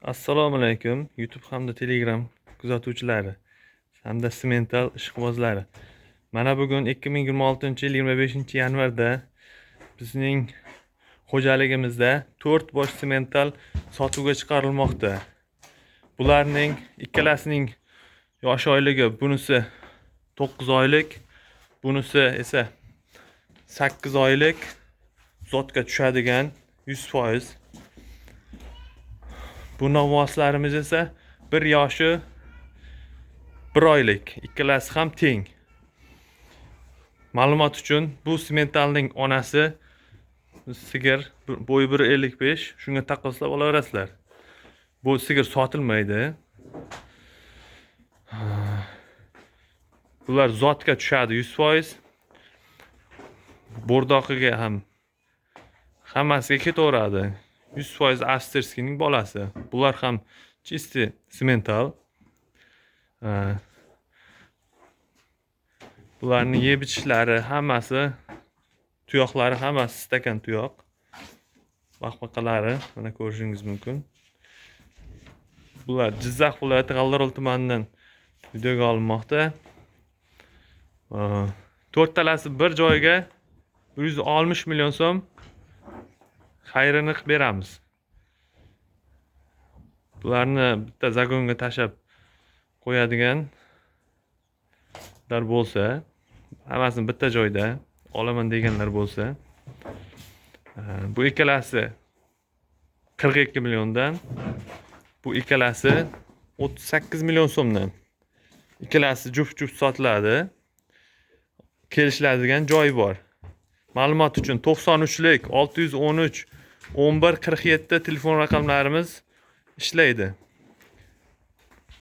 Assalomu alaykum YouTube hamda Telegram kuzatuvchilari hamda Simental ishqibozlari. Mana bugun 2026-yil 25-yanvarda bizning xo'jaligimizda 4 bosh Simental sotuvga chiqarilmoqda. Bularning ikkalasining yosh oyligi, bunisi 9 oylik, bunisi esa 8 oylik. Zotga tushadigan 100%. Bu novvoslarimiz esa 1 yoshi 1 oylik. Ikkalasi ham teng. Ma'lumot uchun, bu Simentalning onasi sigir, bo'yi 1.55, shunga taqqoslab olaverasizlar. Bu sigir sotilmaydi. Bular zotga tushadi 100%. Bordoqiga ham hammasiga ketaveradi. 100% Avstriyskining bolasi. Bular ham chisti Simental. Bularning yeb ichishlari hammasi, tuyoqlari hammasi stakan tuyoq. Baqbaqalari mana ko'rishingiz mumkin. Bular Jizzax viloyati G'allarol tumanidan videoga olinmoqda. 4 talasi bir joyga 160 million so'm xayrini qilib beramiz. Bularni bitta zagonga tashab qo'yadiganlar bo'lsa, hammasini bitta joyda olaman deganlar bo'lsa, bu ikkalasi 42 milliondan, bu ikkalasi 38 million so'mdan. Ikkalasi juft-juft sotiladi. Kelishiladigan joy bor. Ma'lumot uchun 93lik 613 11 47 telefon raqamlarimiz ishlaydi.